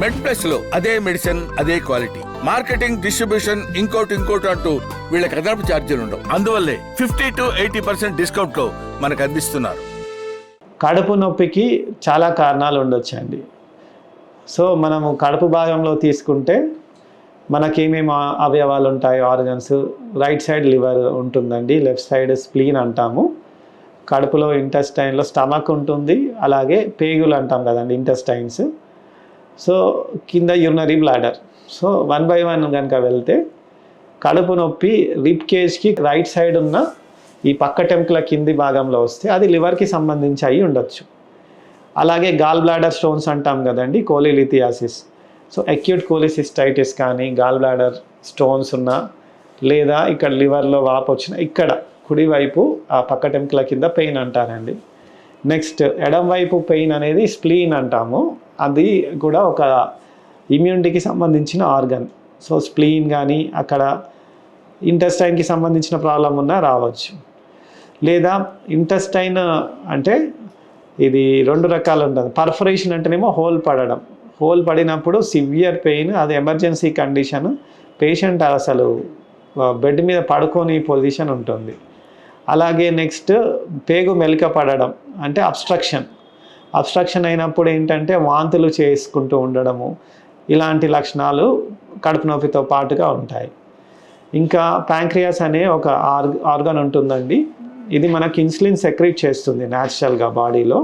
మెడ్ plus లో అదే medicine అదే క్వాలిటీ, మార్కెటింగ్ డిస్ట్రిబ్యూషన్ ఇంకోటి అంటూ వీళ్ళకి అదనపు ఛార్జీలు ఉండవు. అందువల్లే 50 to 80% డిస్కౌంట్ లో మనకు అందిస్తున్నారు. కడుపు నొప్పికి చాలా కారణాలు ఉండొచ్చండి. సో మనము కడుపు భాగంలో తీసుకుంటే మనకేమేమి అవయవాలు ఉంటాయి, ఆర్గన్స్. రైట్ సైడ్ లివర్ ఉంటుందండి, లెఫ్ట్ సైడ్ స్ప్లీన్ అంటాము. కడుపులో ఇంటెస్టైన్లో స్టమక్ ఉంటుంది, అలాగే పేగులు అంటాం కదండి, ఇంటెస్టైన్స్. సో కింద యూరినరీ బ్లాడర్. సో 1 by 1 కనుక వెళ్తే కడుపు నొప్పి రిబ్ కేజ్కి రైట్ సైడ్ ఉన్న ఈ పక్క టెంకుల కింది భాగంలో వస్తే అది లివర్కి సంబంధించి అయి ఉండొచ్చు. అలాగే గాల్ బ్లాడర్ స్టోన్స్ అంటాం కదండి, కోలిలిథియాసిస్. సో అక్యూట్ కోలిసిస్టైటిస్ కానీ గాల్ బ్లాడర్ స్టోన్స్ ఉన్నా, లేదా ఇక్కడ లివర్లో వాపు వచ్చిన ఇక్కడ కుడివైపు ఆ పక్క టెంకుల కింద పెయిన్ అంటారండి. నెక్స్ట్ ఎడం వైపు పెయిన్ అనేది స్ప్లీన్ అంటాము. అది కూడా ఒక ఇమ్యూనిటీకి సంబంధించిన ఆర్గన్. సో స్ప్లీన్ కానీ అక్కడ ఇంటెస్టైన్కి సంబంధించిన ప్రాబ్లం ఉన్నా రావచ్చు. లేదా ఇంటెస్టైన్ అంటే ఇది 2 రకాలు ఉంటుంది. పర్ఫరేషన్ అంటేనేమో హోల్ పడడం. హోల్ పడినప్పుడు సివియర్ పెయిన్, అది ఎమర్జెన్సీ కండిషన్. పేషెంట్ అసలు బెడ్ మీద పడుకొని పొజిషన్ ఉంటుంది. అలాగే నెక్స్ట్ పేగు మెలిక పడడం అంటే అబ్స్ట్రక్షన్ అయినప్పుడు ఏంటంటే వాంతులు చేసుకుంటూ ఉండడము, ఇలాంటి లక్షణాలు కడుపు నొప్పితో పాటుగా ఉంటాయి. ఇంకా ప్యాంక్రియాస్ అనే ఒక ఆర్గన్ ఉంటుందండి. ఇది మనకి ఇన్సులిన్ సెక్రీట్ చేస్తుంది న్యాచురల్గా బాడీలో.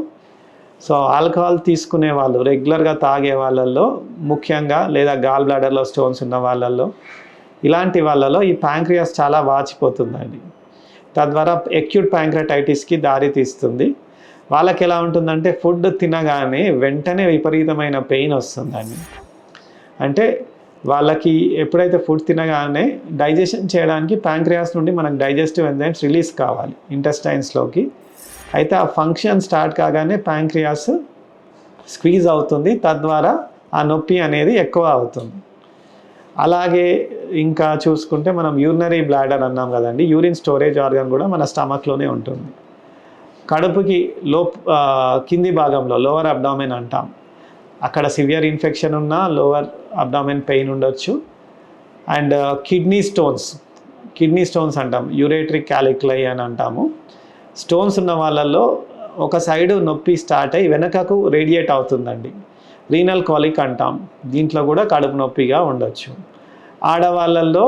సో ఆల్కహాల్ తీసుకునే వాళ్ళు, రెగ్యులర్గా తాగే వాళ్ళల్లో ముఖ్యంగా, లేదా గాల్ బ్లాడర్లో స్టోన్స్ ఉన్న వాళ్ళల్లో, ఇలాంటి వాళ్ళలో ఈ ప్యాంక్రియాస్ చాలా వాచిపోతుందండి. తద్వారా అక్యూట్ ప్యాంక్రటైటిస్కి దారి తీస్తుంది. వాళ్ళకి ఎలా ఉంటుందంటే ఫుడ్ తినగానే వెంటనే విపరీతమైన పెయిన్ వస్తుందండి. అంటే వాళ్ళకి ఎప్పుడైతే ఫుడ్ తినగానే డైజెషన్ చేయడానికి ప్యాంక్రియాస్ నుండి మనకు డైజెస్టివ్ ఎంజైమ్స్ రిలీజ్ కావాలి ఇంటెస్టైన్స్లోకి. అయితే ఆ ఫంక్షన్ స్టార్ట్ కాగానే ప్యాంక్రియాస్ స్క్వీజ్ అవుతుంది, తద్వారా ఆ నొప్పి అనేది ఎక్కువ అవుతుంది. అలాగే ఇంకా చూసుకుంటే మనం యూరినరీ బ్లాడర్ అన్నాం కదండి, యూరిన్ స్టోరేజ్ ఆర్గన్ కూడా మన స్టమక్లోనే ఉంటుంది. కడుపుకి కింది భాగంలో లోవర్ అబ్డామెన్ అంటాం. అక్కడ సివియర్ ఇన్ఫెక్షన్ ఉన్నా లోవర్ అబ్డామెన్ పెయిన్ ఉండొచ్చు. అండ్ కిడ్నీ స్టోన్స్ అంటాం, యూరేటరీ క్యాలిక్యులై అని అంటాము. స్టోన్స్ ఉన్న వాళ్ళల్లో ఒక సైడు నొప్పి స్టార్ట్ అయ్యి వెనకకు రేడియేట్ అవుతుందండి, రీనల్ కాలిక్ అంటాం. దీంట్లో కూడా కడుపు నొప్పిగా ఉండొచ్చు. ఆడవాళ్ళల్లో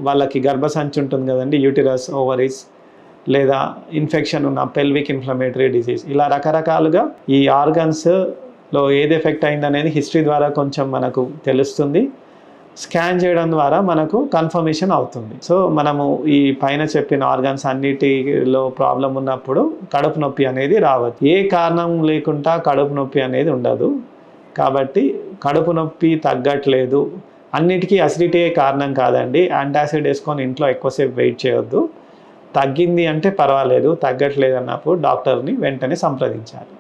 వాళ్ళకి గర్భసంచి ఉంటుంది కదండి, యూటిరస్, ఓవరీస్, లేదా ఇన్ఫెక్షన్ ఉన్న పెల్విక్ ఇన్ఫ్లమేటరీ డిసీజ్. ఇలా రకరకాలుగా ఈ ఆర్గన్స్లో ఏది ఎఫెక్ట్ అయిందనేది హిస్టరీ ద్వారా కొంచెం మనకు తెలుస్తుంది. స్కాన్ చేయడం ద్వారా మనకు కన్ఫర్మేషన్ అవుతుంది. సో మనము ఈ పైన చెప్పిన ఆర్గన్స్ అన్నిటిలో ప్రాబ్లం ఉన్నప్పుడు కడుపు నొప్పి అనేది రావచ్చు. ఏ కారణం లేకుండా కడుపు నొప్పి అనేది ఉండదు. కాబట్టి కడుపు నొప్పి తగ్గట్లేదు, అన్నిటికీ అసిడిటీ కారణం కాదండి. యాంటాసిడ్ వేసుకొని ఇంట్లో ఎక్కువసేపు వెయిట్ చేయొద్దు. తగ్గింది అంటే పర్వాలేదు, తగ్గట్లేదు అన్నప్పుడు డాక్టర్ని వెంటనే సంప్రదించాలి.